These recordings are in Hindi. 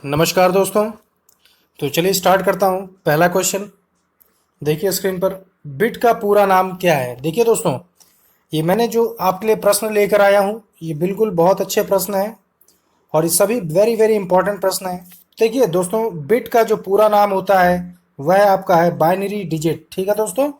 नमस्कार दोस्तों। तो चलिए स्टार्ट करता हूँ। पहला क्वेश्चन देखिए स्क्रीन पर, बिट का पूरा नाम क्या है। देखिए दोस्तों, ये मैंने जो आपके लिए प्रश्न लेकर आया हूँ, ये बिल्कुल बहुत अच्छे प्रश्न हैं और ये सभी वेरी वेरी इंपॉर्टेंट प्रश्न हैं। देखिए दोस्तों, बिट का जो पूरा नाम होता है वह आपका है बाइनरी डिजिट। ठीक है दोस्तों,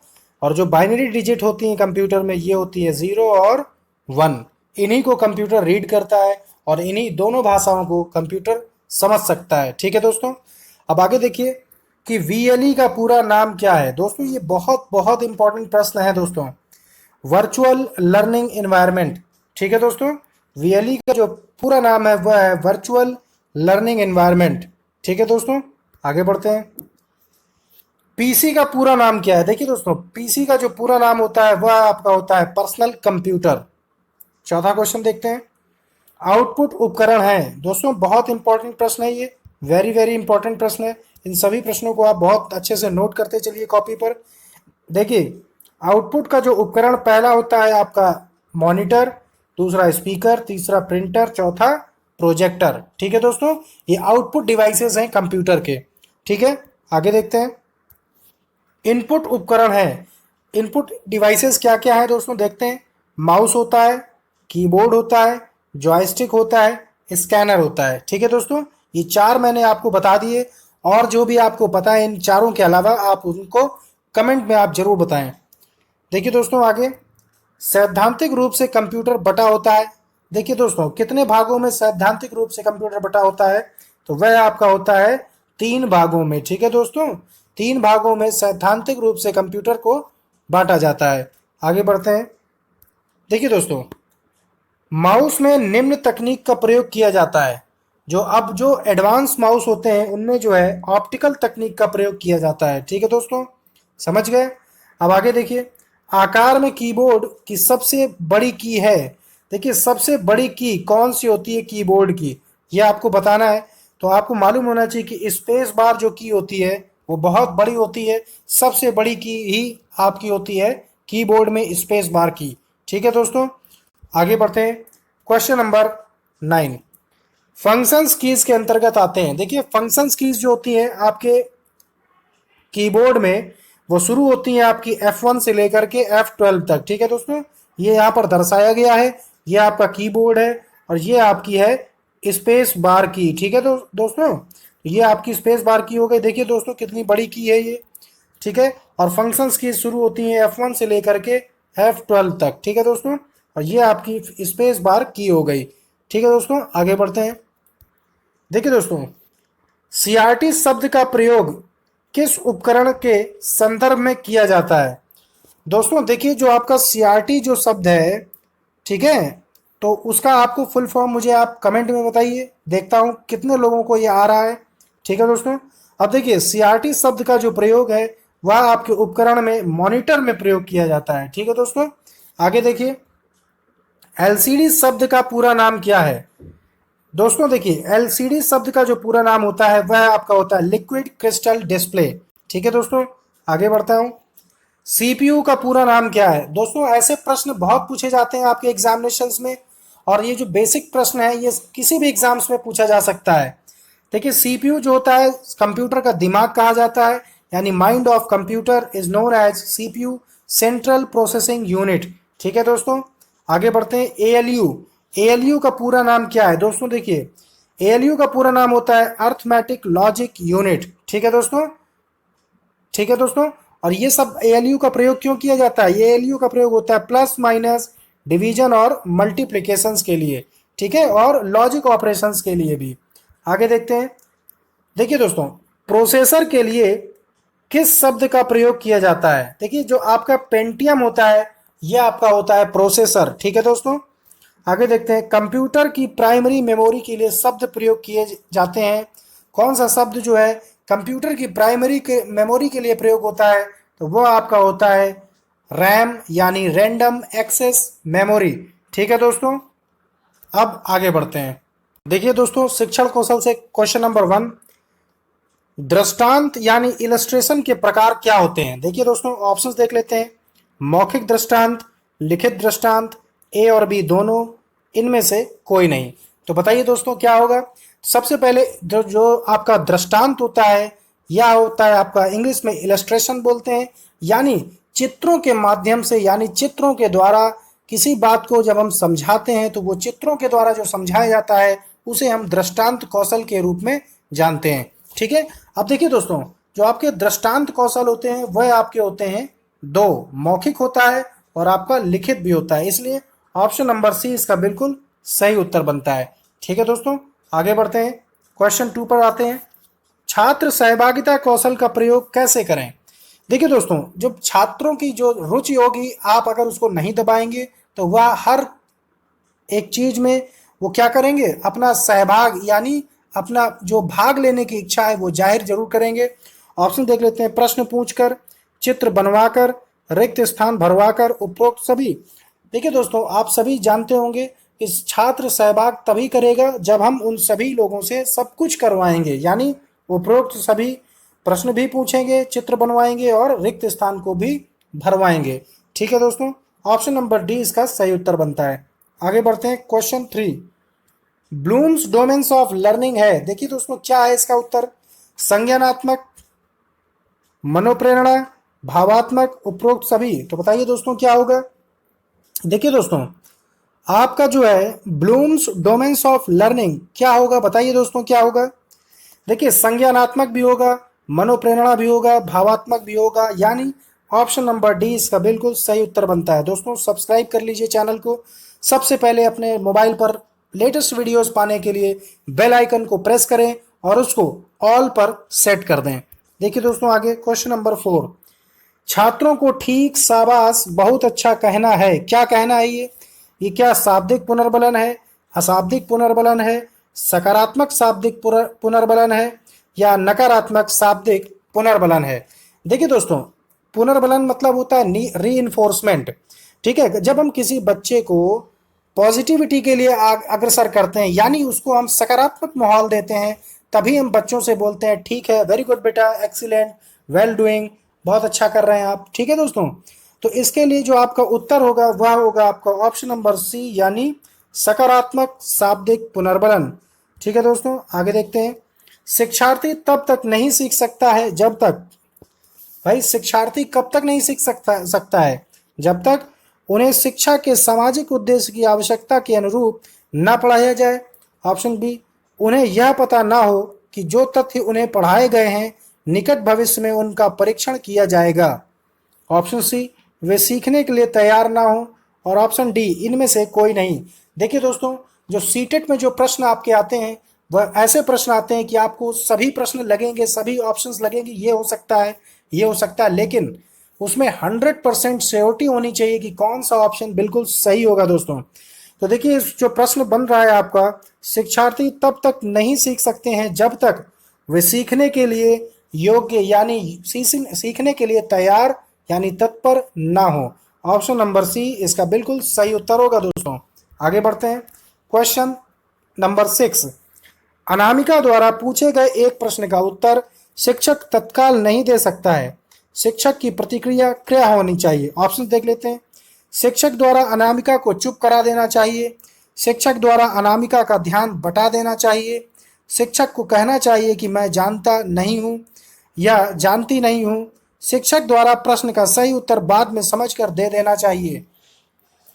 और जो बाइनरी डिजिट होती हैं कंप्यूटर में, ये होती है 0 और 1। इन्हीं को कंप्यूटर रीड करता है और इन्हीं दोनों भाषाओं को कंप्यूटर समझ सकता है। ठीक है दोस्तों, अब आगे देखिए कि वीएलई का पूरा नाम क्या है। दोस्तों ये बहुत बहुत इंपॉर्टेंट प्रश्न है दोस्तों। Virtual learning environment. ठीक है दोस्तों, वीएलई का जो पूरा नाम है वह है वर्चुअल लर्निंग एनवायरनमेंट। ठीक है दोस्तों, आगे बढ़ते हैं। पीसी का पूरा नाम क्या है। देखिए दोस्तों, पीसी का जो पूरा नाम होता है वह आपका होता है पर्सनल कंप्यूटर। चौथा क्वेश्चन देखते हैं। आउटपुट उपकरण है। दोस्तों बहुत इंपॉर्टेंट प्रश्न है ये, वेरी वेरी इंपॉर्टेंट प्रश्न है। इन सभी प्रश्नों को आप बहुत अच्छे से नोट करते चलिए कॉपी पर। देखिए, आउटपुट का जो उपकरण पहला होता है आपका मॉनिटर, दूसरा स्पीकर, तीसरा प्रिंटर, चौथा प्रोजेक्टर। ठीक है दोस्तों, ये आउटपुट डिवाइसेस हैं कंप्यूटर के। ठीक है, आगे देखते हैं। इनपुट उपकरण है। इनपुट डिवाइसेस क्या क्या है दोस्तों, देखते हैं। माउस होता है, कीबोर्ड होता है, जॉयस्टिक होता है, स्कैनर होता है। ठीक है दोस्तों, ये चार मैंने आपको बता दिए, और जो भी आपको पता है इन चारों के अलावा आप उनको कमेंट में आप जरूर बताएं। देखिए दोस्तों आगे, सैद्धांतिक रूप से कंप्यूटर बटा होता है। देखिए दोस्तों, कितने भागों में सैद्धांतिक रूप से कंप्यूटर बटा होता है, तो वह आपका होता है 3 भागों में। ठीक है दोस्तों, 3 भागों में सैद्धांतिक रूप से कंप्यूटर को बांटा जाता है। आगे बढ़ते हैं। देखिए दोस्तों, माउस में निम्न तकनीक का प्रयोग किया जाता है। जो एडवांस माउस होते हैं उनमें जो है ऑप्टिकल तकनीक का प्रयोग किया जाता है। ठीक है दोस्तों, समझ गए। अब आगे देखिए, आकार में कीबोर्ड की सबसे बड़ी की है। देखिए, सबसे बड़ी की कौन सी होती है कीबोर्ड की, यह आपको बताना है। तो आपको मालूम होना चाहिए कि स्पेस बार जो की होती है वो बहुत बड़ी होती है। सबसे बड़ी की ही आपकी होती है कीबोर्ड में स्पेस बार की। ठीक है दोस्तों, आगे बढ़ते हैं। क्वेश्चन नंबर 9, फंक्शंस कीज के अंतर्गत आते हैं। देखिए, फंक्शंस कीज जो होती हैं आपके कीबोर्ड में, वो शुरू होती हैं आपकी F1 से लेकर के F12 तक। ठीक है दोस्तों, ये यहाँ पर दर्शाया गया है। ये आपका कीबोर्ड है और ये आपकी है स्पेस बार की। ठीक है दोस्तों, ये आपकी स्पेस बार की हो गई। देखिए दोस्तों, कितनी बड़ी की है ये। ठीक है, और फंक्शंस की शुरू होती हैं F1 से लेकर के F12 तक। ठीक है दोस्तों, और ये आपकी स्पेस बार की हो गई। ठीक है दोस्तों, आगे बढ़ते हैं। देखिए दोस्तों, सीआरटी शब्द का प्रयोग किस उपकरण के संदर्भ में किया जाता है। दोस्तों देखिए, जो आपका सीआरटी जो शब्द है, ठीक है, तो उसका आपको फुल फॉर्म मुझे आप कमेंट में बताइए, देखता हूं कितने लोगों को ये आ रहा है। ठीक है दोस्तों, अब देखिए, सीआरटी शब्द का जो प्रयोग है वह आपके उपकरण में मॉनिटर में प्रयोग किया जाता है। ठीक है दोस्तों, आगे देखिए, एलसीडी शब्द का पूरा नाम क्या है। दोस्तों देखिए, एलसीडी शब्द का जो पूरा नाम होता है वह आपका होता है लिक्विड क्रिस्टल डिस्प्ले। ठीक है दोस्तों, आगे बढ़ता हूं। सीपीयू का पूरा नाम क्या है। दोस्तों ऐसे प्रश्न बहुत पूछे जाते हैं आपके एग्जामिनेशंस में, और ये जो बेसिक प्रश्न है ये किसी भी एग्जाम्स में पूछा जा सकता है। देखिए, सीपीयू जो होता है कंप्यूटर का दिमाग कहा जाता है, यानी mind of computer is known as CPU, central processing unit. ठीक है दोस्तों, आगे बढ़ते हैं। एएलयू, एएलयू का पूरा नाम क्या है। दोस्तों देखिए, एएलयू का पूरा नाम होता है अर्थमेटिक लॉजिक यूनिट। ठीक है दोस्तों, ठीक है दोस्तों, और ये सब एएलयू का प्रयोग क्यों किया जाता है। ये एएलयू का प्रयोग होता है प्लस माइनस डिवीजन और मल्टीप्लिकेशन के लिए। ठीक है, और लॉजिक ऑपरेशंस के लिए भी। आगे देखते हैं। देखिए दोस्तों, प्रोसेसर के लिए किस शब्द का प्रयोग किया जाता है। देखिए, जो आपका पेंटियम होता है ये आपका होता है प्रोसेसर। ठीक है दोस्तों, आगे देखते हैं। कंप्यूटर की प्राइमरी मेमोरी के लिए शब्द प्रयोग किए जाते हैं। कौन सा शब्द जो है कंप्यूटर की प्राइमरी के मेमोरी के लिए प्रयोग होता है, तो वो आपका होता है रैम, यानी रैंडम एक्सेस मेमोरी। ठीक है दोस्तों, अब आगे बढ़ते हैं। देखिए दोस्तों, शिक्षण कौशल से क्वेश्चन नंबर 1, दृष्टांत यानी इलस्ट्रेशन के प्रकार क्या होते हैं। देखिए दोस्तों, ऑप्शंस देख लेते हैं। मौखिक दृष्टांत, लिखित दृष्टांत, ए और बी दोनों, इनमें से कोई नहीं। तो बताइए दोस्तों क्या होगा। सबसे पहले जो जो आपका दृष्टांत होता है या होता है आपका इंग्लिश में इलस्ट्रेशन बोलते हैं, यानी चित्रों के माध्यम से, यानी चित्रों के द्वारा किसी बात को जब हम समझाते हैं तो वो चित्रों के द्वारा जो समझाया जाता है उसे हम दृष्टांत कौशल के रूप में जानते हैं। ठीक है, अब देखिए दोस्तों, जो आपके दृष्टांत कौशल होते हैं वह आपके होते हैं दो, मौखिक होता है और आपका लिखित भी होता है, इसलिए ऑप्शन नंबर सी इसका बिल्कुल सही उत्तर बनता है। ठीक है दोस्तों, आगे बढ़ते हैं, क्वेश्चन 2 पर आते हैं। छात्र सहभागिता कौशल का प्रयोग कैसे करें? देखिए दोस्तों, जब छात्रों की जो रुचि होगी, आप अगर उसको नहीं दबाएंगे तो वह हर एक चीज में वो क्या करेंगे, अपना सहभाग यानी अपना जो भाग लेने की इच्छा है वो जाहिर जरूर करेंगे। ऑप्शन देख लेते हैं, प्रश्न पूछकर, चित्र बनवाकर, रिक्त स्थान भरवाकर, उपरोक्त सभी। देखिए दोस्तों, आप सभी जानते होंगे कि छात्र सहभाग तभी करेगा जब हम उन सभी लोगों से सब कुछ करवाएंगे, यानी उपरोक्त सभी प्रश्न भी पूछेंगे, चित्र बनवाएंगे और रिक्त स्थान को भी भरवाएंगे। ठीक है दोस्तों, ऑप्शन नंबर डी इसका सही उत्तर बनता है। आगे बढ़ते हैं, question 3, Bloom's domains of learning है। देखिए दोस्तों, क्या है इसका उत्तर? संज्ञानात्मक, मनोप्रेरणा, भावात्मक, उपरोक्त सभी। तो बताइए दोस्तों क्या होगा? देखिए दोस्तों, आपका जो है ब्लूम्स डोमेन्स ऑफ लर्निंग क्या होगा, बताइए दोस्तों क्या होगा? देखिए, संज्ञानात्मक भी होगा, मनोप्रेरणा भी होगा, भावात्मक भी होगा, यानी ऑप्शन नंबर डी इसका बिल्कुल सही उत्तर बनता है। दोस्तों सब्सक्राइब कर लीजिए चैनल को, सबसे पहले अपने मोबाइल पर लेटेस्ट वीडियोस पाने के लिए बेल आइकन को प्रेस करें और उसको ऑल पर सेट कर दें। देखिए दोस्तों, आगे क्वेश्चन नंबर 4, छात्रों को ठीक, शाबाश, बहुत अच्छा कहना है। क्या कहना है ये क्या शाब्दिक पुनर्बलन है, अशाब्दिक पुनर्बलन है, सकारात्मक शाब्दिक पुनर्बलन है या नकारात्मक शाब्दिक पुनर्बलन है? देखिए दोस्तों, पुनर्बलन मतलब होता है रीइंफोर्समेंट। ठीक है, जब हम किसी बच्चे को पॉजिटिविटी के लिए अग्रसर करते हैं, यानी उसको हम सकारात्मक माहौल देते हैं, तभी हम बच्चों से बोलते हैं ठीक है, वेरी गुड बेटा, एक्सीलेंट, वेल डूइंग, बहुत अच्छा कर रहे हैं आप। ठीक है दोस्तों, तो इसके लिए जो आपका उत्तर होगा वह होगा आपका ऑप्शन नंबर सी, यानी सकारात्मक शाब्दिक पुनर्बलन। ठीक है दोस्तों, आगे देखते हैं, शिक्षार्थी तब तक नहीं सीख सकता है जब तक, भाई शिक्षार्थी कब तक नहीं सीख सकता है? जब तक उन्हें शिक्षा के सामाजिक उद्देश्य की आवश्यकता के अनुरूप न पढ़ाया जाए। ऑप्शन बी, उन्हें यह पता ना हो कि जो तथ्य उन्हें पढ़ाए गए हैं निकट भविष्य में उनका परीक्षण किया जाएगा। ऑप्शन सी, वे सीखने के लिए तैयार ना हो, और ऑप्शन डी, इनमें से कोई नहीं। देखिए दोस्तों, जो सीटेट में जो प्रश्न आपके आते हैं वह ऐसे प्रश्न आते हैं कि आपको सभी प्रश्न लगेंगे, सभी ऑप्शंस लगेंगे, ये हो सकता है, ये हो सकता है, लेकिन उसमें 100% श्योरिटी होनी चाहिए कि कौन सा ऑप्शन बिल्कुल सही होगा दोस्तों। तो देखिए, जो प्रश्न बन रहा है आपका, शिक्षार्थी तब तक नहीं सीख सकते हैं जब तक वे सीखने के लिए योग्य यानी सीखने के लिए तैयार यानी तत्पर ना हो। ऑप्शन नंबर सी इसका बिल्कुल सही उत्तर होगा दोस्तों। आगे बढ़ते हैं, क्वेश्चन नंबर 6, अनामिका द्वारा पूछे गए एक प्रश्न का उत्तर शिक्षक तत्काल नहीं दे सकता है, शिक्षक की प्रतिक्रिया क्या होनी चाहिए? ऑप्शन देख लेते हैं, शिक्षक द्वारा अनामिका को चुप करा देना चाहिए, शिक्षक द्वारा अनामिका का ध्यान बटा देना चाहिए, शिक्षक को कहना चाहिए कि मैं जानता नहीं हूँ या जानती नहीं हूँ, शिक्षक द्वारा प्रश्न का सही उत्तर बाद में समझकर दे देना चाहिए।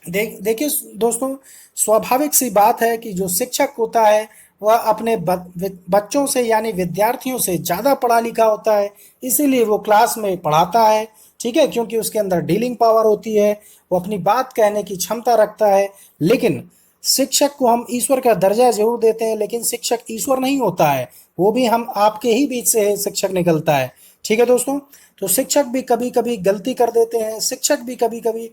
देखिए दोस्तों, स्वाभाविक सी बात है कि जो शिक्षक होता है वह अपने बच्चों से यानी विद्यार्थियों से ज़्यादा पढ़ा लिखा होता है, इसीलिए वो क्लास में पढ़ाता है। ठीक है, क्योंकि उसके अंदर डीलिंग पावर होती है, वो अपनी बात कहने की क्षमता रखता है। लेकिन शिक्षक को हम ईश्वर का दर्जा जरूर देते हैं, लेकिन शिक्षक ईश्वर नहीं होता है, वो भी हम आपके ही बीच से शिक्षक निकलता है। ठीक है दोस्तों, तो शिक्षक भी कभी कभी गलती कर देते हैं, शिक्षक भी कभी कभी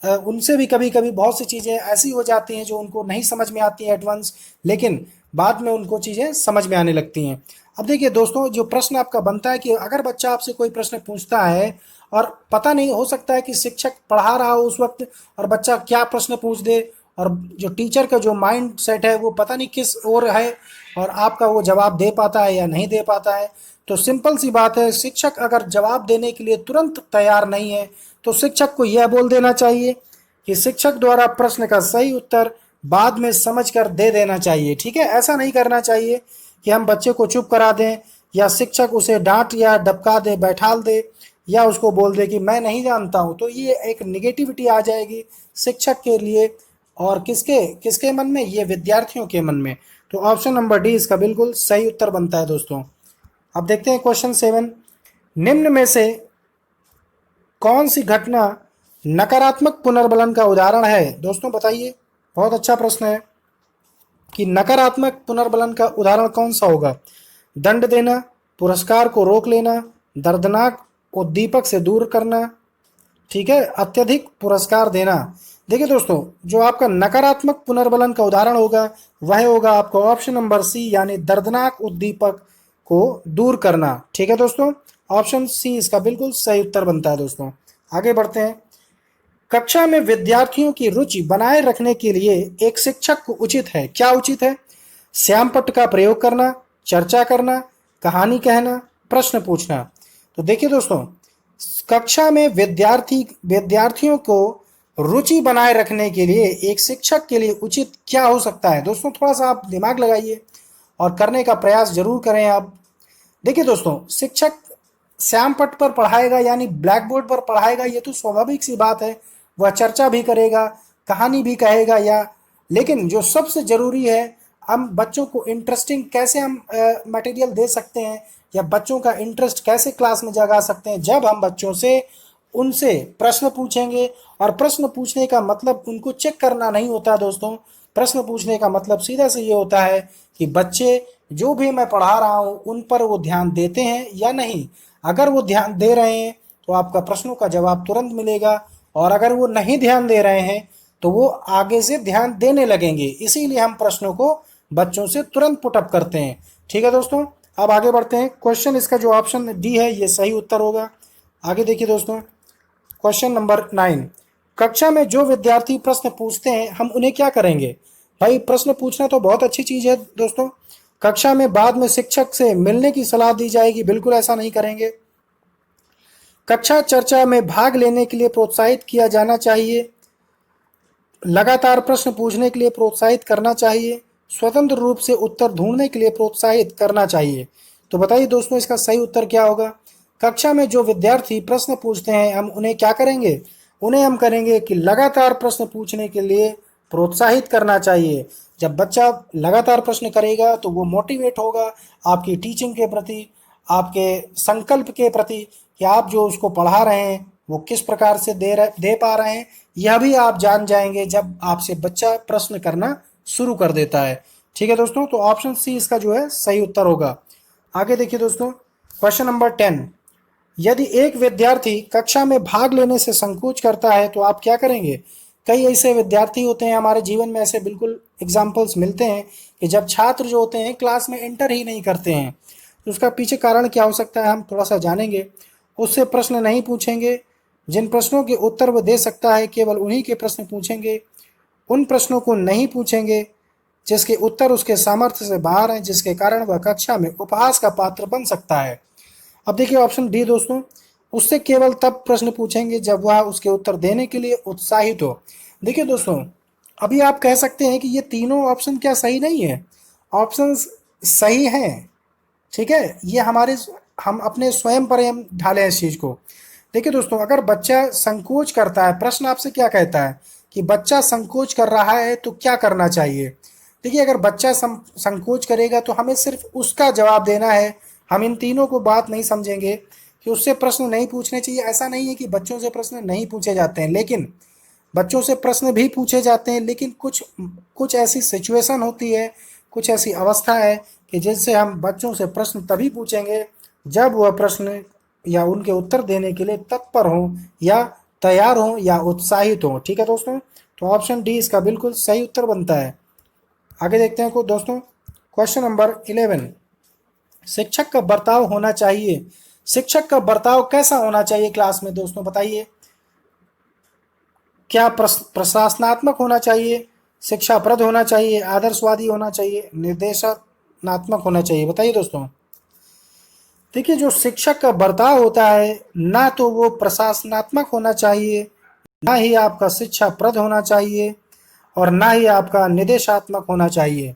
उनसे भी कभी कभी बहुत सी चीज़ें ऐसी हो जाती हैं जो उनको नहीं समझ में आती हैं एडवांस, लेकिन बाद में उनको चीज़ें समझ में आने लगती हैं। अब देखिए दोस्तों, जो प्रश्न आपका बनता है कि अगर बच्चा आपसे कोई प्रश्न पूछता है और पता नहीं, हो सकता है कि शिक्षक पढ़ा रहा हो उस वक्त और बच्चा क्या प्रश्न पूछ दे, और जो टीचर का जो माइंड सेट है वो पता नहीं किस ओर है, और आपका वो जवाब दे पाता है या नहीं दे पाता है। तो सिंपल सी बात है, शिक्षक अगर जवाब देने के लिए तुरंत तैयार नहीं है तो शिक्षक को यह बोल देना चाहिए कि शिक्षक द्वारा प्रश्न का सही उत्तर बाद में समझ कर दे देना चाहिए। ठीक है, ऐसा नहीं करना चाहिए कि हम बच्चे को चुप करा दें या शिक्षक उसे डांट या डपका दे, बैठाल दे या उसको बोल दे कि मैं नहीं जानता हूं, तो ये एक निगेटिविटी आ जाएगी शिक्षक के लिए और किसके किसके मन में, ये विद्यार्थियों के मन में। तो ऑप्शन नंबर डी इसका बिल्कुल सही उत्तर बनता है दोस्तों। अब देखते हैं क्वेश्चन 7। निम्न में से कौन सी घटना नकारात्मक पुनर्बलन का उदाहरण है? दोस्तों बताइए, बहुत अच्छा प्रश्न है कि नकारात्मक पुनर्बलन का उदाहरण कौन सा होगा? दंड देना, पुरस्कार को रोक लेना, दर्दनाक उद्दीपक से दूर करना, ठीक है, अत्यधिक पुरस्कार देना। देखिए दोस्तों, जो आपका नकारात्मक पुनर्बलन का उदाहरण होगा वह होगा आपका ऑप्शन नंबर सी, यानी दर्दनाक उद्दीपक को दूर करना। ठीक है दोस्तों, ऑप्शन सी इसका बिल्कुल सही उत्तर बनता है दोस्तों। आगे बढ़ते हैं। कक्षा में विद्यार्थियों की रुचि बनाए रखने के लिए एक शिक्षक को उचित है, क्या उचित है? श्यामपट्ट का प्रयोग करना, चर्चा करना, कहानी कहना, प्रश्न पूछना। तो देखिए दोस्तों, कक्षा में विद्यार्थियों को रुचि बनाए रखने के लिए एक शिक्षक के लिए उचित क्या हो सकता है? दोस्तों थोड़ा सा आप दिमाग लगाइए और करने का प्रयास जरूर करें आप। देखिए दोस्तों, शिक्षक श्यामपट्ट पर पढ़ाएगा यानी ब्लैक बोर्ड पर पढ़ाएगा, ये तो स्वाभाविक सी बात है। वह चर्चा भी करेगा, कहानी भी कहेगा, या लेकिन जो सबसे जरूरी है, हम बच्चों को इंटरेस्टिंग कैसे हम मटेरियल दे सकते हैं या बच्चों का इंटरेस्ट कैसे क्लास में जगा सकते हैं, जब हम बच्चों से उनसे प्रश्न पूछेंगे। और प्रश्न पूछने का मतलब उनको चेक करना नहीं होता दोस्तों। प्रश्न पूछने का मतलब सीधा से ये होता है कि बच्चे जो भी मैं पढ़ा रहा हूँ उन पर वो ध्यान देते हैं या नहीं। अगर वो ध्यान दे रहे हैं तो आपका प्रश्नों का जवाब तुरंत मिलेगा, और अगर वो नहीं ध्यान दे रहे हैं तो वो आगे से ध्यान देने लगेंगे। इसीलिए हम प्रश्नों को बच्चों से तुरंत पुटअप करते हैं। ठीक है दोस्तों, अब आगे बढ़ते हैं। क्वेश्चन इसका जो ऑप्शन डी है ये सही उत्तर होगा। आगे देखिए दोस्तों, क्वेश्चन नंबर 9। कक्षा में जो विद्यार्थी प्रश्न पूछते हैं हम उन्हें क्या करेंगे? भाई प्रश्न पूछना तो बहुत अच्छी चीज है दोस्तों। कक्षा में बाद में शिक्षक से मिलने की सलाह दी जाएगी, बिल्कुल ऐसा नहीं करेंगे। कक्षा चर्चा में भाग लेने के लिए प्रोत्साहित किया जाना चाहिए। लगातार प्रश्न पूछने के लिए प्रोत्साहित करना चाहिए। स्वतंत्र रूप से उत्तर ढूंढने के लिए प्रोत्साहित करना चाहिए। तो बताइए दोस्तों, इसका सही उत्तर क्या होगा? कक्षा में जो विद्यार्थी प्रश्न पूछते हैं हम उन्हें क्या करेंगे? उन्हें हम करेंगे कि लगातार प्रश्न पूछने के लिए प्रोत्साहित करना चाहिए। जब बच्चा लगातार प्रश्न करेगा तो वो मोटिवेट होगा आपकी टीचिंग के प्रति, आपके संकल्प के प्रति कि आप जो उसको पढ़ा रहे हैं वो किस प्रकार से दे पा रहे हैं, यह भी आप जान जाएंगे जब आपसे बच्चा प्रश्न करना शुरू कर देता है। ठीक है दोस्तों, तो ऑप्शन सी इसका जो है सही उत्तर होगा। आगे देखिए दोस्तों, क्वेश्चन नंबर 10। यदि एक विद्यार्थी कक्षा में भाग लेने से संकोच करता है तो आप क्या करेंगे? कई ऐसे विद्यार्थी होते हैं हमारे जीवन में, ऐसे बिल्कुल एग्जाम्पल्स मिलते हैं कि जब छात्र जो होते हैं क्लास में एंटर ही नहीं करते हैं, तो उसका पीछे कारण क्या हो सकता है हम थोड़ा सा जानेंगे। उससे प्रश्न नहीं पूछेंगे, जिन प्रश्नों के उत्तर वो दे सकता है केवल उन्हीं के प्रश्न पूछेंगे। उन प्रश्नों को नहीं पूछेंगे जिसके उत्तर उसके सामर्थ्य से बाहर हैं, जिसके कारण वह कक्षा में उपहास का पात्र बन सकता है। अब देखिए ऑप्शन डी दोस्तों, उससे केवल तब प्रश्न पूछेंगे जब वह उसके उत्तर देने के लिए उत्साहित हो। देखिए दोस्तों, अभी आप कह सकते हैं कि ये तीनों ऑप्शन क्या सही नहीं है? ऑप्शंस सही हैं, ठीक है, ये हम अपने स्वयं पर हम ढाले हैं इस चीज को। देखिए दोस्तों, अगर बच्चा संकोच करता है, प्रश्न आपसे क्या कहता है कि बच्चा संकोच कर रहा है तो क्या करना चाहिए? देखिए, अगर बच्चा संकोच करेगा तो हमें सिर्फ उसका जवाब देना है। हम इन तीनों को बात नहीं समझेंगे कि उससे प्रश्न नहीं पूछने चाहिए। ऐसा नहीं है कि बच्चों से प्रश्न नहीं पूछे जाते हैं, लेकिन बच्चों से प्रश्न भी पूछे जाते हैं, लेकिन कुछ कुछ ऐसी सिचुएशन होती है, कुछ ऐसी अवस्था है कि जिससे हम बच्चों से प्रश्न तभी पूछेंगे जब वह प्रश्न या उनके उत्तर देने के लिए तत्पर हों या तैयार हों या उत्साहित हों। ठीक है दोस्तों, तो ऑप्शन डी इसका बिल्कुल सही उत्तर बनता है। आगे देखते हैं दोस्तों, क्वेश्चन नंबर 11। शिक्षक का बर्ताव होना चाहिए। शिक्षक का बर्ताव कैसा होना चाहिए क्लास में दोस्तों बताइए? क्या प्रशासनात्मक होना चाहिए, शिक्षाप्रद होना चाहिए, आदर्शवादी होना चाहिए, निर्देशनात्मक होना चाहिए? बताइए दोस्तों। देखिए, जो शिक्षक का बर्ताव होता है ना तो वो प्रशासनात्मक होना चाहिए, ना ही आपका शिक्षाप्रद होना चाहिए, और ना ही आपका निर्देशात्मक होना चाहिए।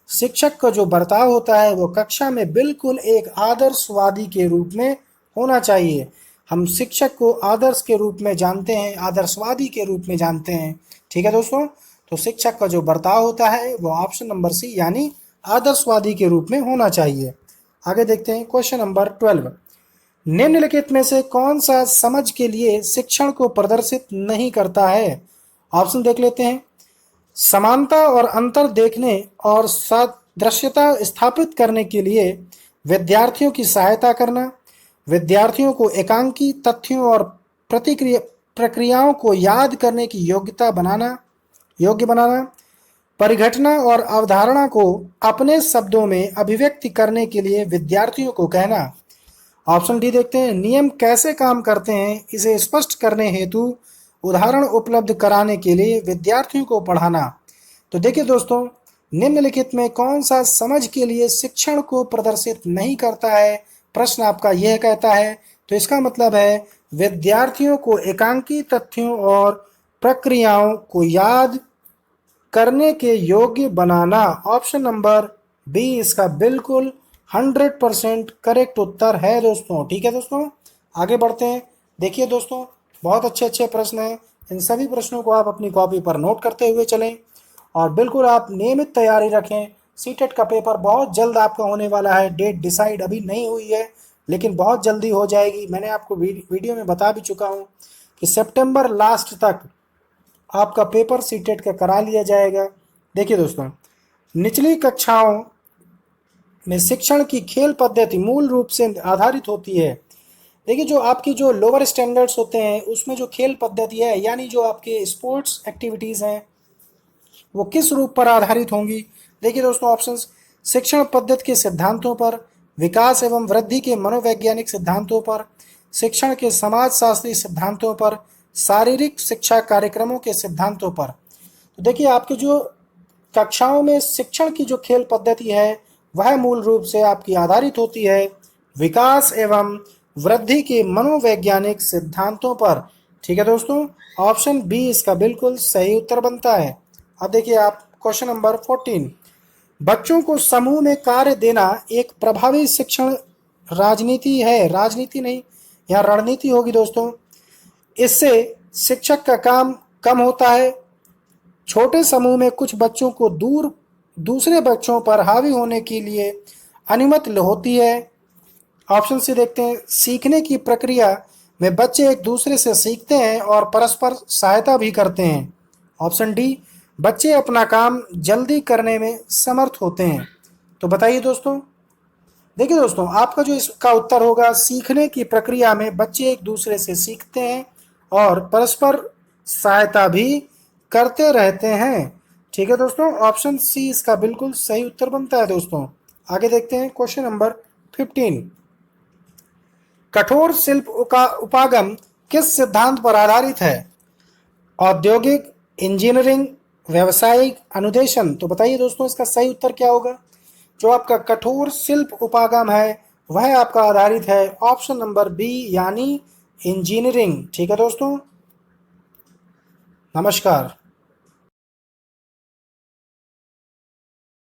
शिक्षक का जो बर्ताव होता है वो कक्षा में बिल्कुल एक आदर्शवादी के रूप में होना चाहिए। हम शिक्षक को आदर्श के रूप में जानते हैं, आदर्शवादी के रूप में जानते हैं। ठीक है दोस्तों, तो शिक्षक का जो बर्ताव होता है वो ऑप्शन नंबर सी यानी आदर्शवादी के रूप में होना चाहिए। आगे देखते हैं क्वेश्चन नंबर 12। निम्नलिखित में से कौन सा समझ के लिए शिक्षण को प्रदर्शित नहीं करता है? ऑप्शन देख लेते हैं। समानता और अंतर देखने और सादृश्यता स्थापित करने के लिए विद्यार्थियों की सहायता करना, विद्यार्थियों को एकांकी तथ्यों और प्रतिक्रिया प्रक्रियाओं को याद करने की योग्य बनाना, परिघटना और अवधारणा को अपने शब्दों में अभिव्यक्ति करने के लिए विद्यार्थियों को कहना। ऑप्शन डी देखते हैं। नियम कैसे काम करते हैं इसे स्पष्ट करने हेतु उदाहरण उपलब्ध कराने के लिए विद्यार्थियों को पढ़ाना। तो देखिए दोस्तों, निम्नलिखित में कौन सा समझ के लिए शिक्षण को प्रदर्शित नहीं करता है? प्रश्न आपका यह कहता है, तो इसका मतलब है विद्यार्थियों को एकांकी तथ्यों और प्रक्रियाओं को याद करने के योग्य बनाना। ऑप्शन नंबर बी इसका बिल्कुल 100% करेक्ट उत्तर है दोस्तों। ठीक है दोस्तों, आगे बढ़ते हैं। देखिए दोस्तों, बहुत अच्छे अच्छे प्रश्न हैं। इन सभी प्रश्नों को आप अपनी कॉपी पर नोट करते हुए चलें और बिल्कुल आप नियमित तैयारी रखें। सीटेट का पेपर बहुत जल्द आपका होने वाला है। डेट डिसाइड अभी नहीं हुई है लेकिन बहुत जल्दी हो जाएगी। मैंने आपको वीडियो में बता भी चुका हूँ कि सितंबर लास्ट तक आपका पेपर सीटेट का करा लिया जाएगा। देखिए दोस्तों, निचली कक्षाओं में शिक्षण की खेल पद्धति मूल रूप से आधारित होती है। देखिए, जो आपकी जो लोअर स्टैंडर्ड्स होते हैं उसमें जो खेल पद्धति है यानी जो आपके स्पोर्ट्स एक्टिविटीज़ हैं वो किस रूप पर आधारित होंगी? देखिए दोस्तों, ऑप्शंस। शिक्षण पद्धति के सिद्धांतों पर, विकास एवं वृद्धि के मनोवैज्ञानिक सिद्धांतों पर, शिक्षण के समाजशास्त्री सिद्धांतों पर, शारीरिक शिक्षा कार्यक्रमों के सिद्धांतों पर। तो देखिए, आपकी जो कक्षाओं में शिक्षण की जो खेल पद्धति है वह मूल रूप से आपकी आधारित होती है विकास एवं वृद्धि के मनोवैज्ञानिक सिद्धांतों पर। ठीक है दोस्तों, ऑप्शन बी इसका बिल्कुल सही उत्तर बनता है। अब देखिए आप क्वेश्चन नंबर 14। बच्चों को समूह में कार्य देना एक प्रभावी शिक्षण राजनीति है। राजनीति नहीं, यहाँ रणनीति होगी दोस्तों। इससे शिक्षक का काम कम होता है। छोटे समूह में कुछ बच्चों को दूसरे बच्चों पर हावी होने के लिए अनुमति होती है। ऑप्शन सी देखते हैं। सीखने की प्रक्रिया में बच्चे एक दूसरे से सीखते हैं और परस्पर सहायता भी करते हैं। ऑप्शन डी, बच्चे अपना काम जल्दी करने में समर्थ होते हैं। तो बताइए दोस्तों। देखिए दोस्तों, आपका जो इसका उत्तर होगा, सीखने की प्रक्रिया में बच्चे एक दूसरे से सीखते हैं और परस्पर सहायता भी करते रहते हैं। ठीक है दोस्तों, ऑप्शन सी इसका बिल्कुल सही उत्तर बनता है दोस्तों। आगे देखते हैं क्वेश्चन नंबर 15। कठोर शिल्प उपागम किस सिद्धांत पर आधारित है? औद्योगिक, इंजीनियरिंग, व्यावसायिक, अनुदेशन। तो बताइए दोस्तों, इसका सही उत्तर क्या होगा? जो आपका कठोर शिल्प उपागम है वह आपका आधारित है ऑप्शन नंबर बी यानी इंजीनियरिंग। ठीक है दोस्तों, नमस्कार।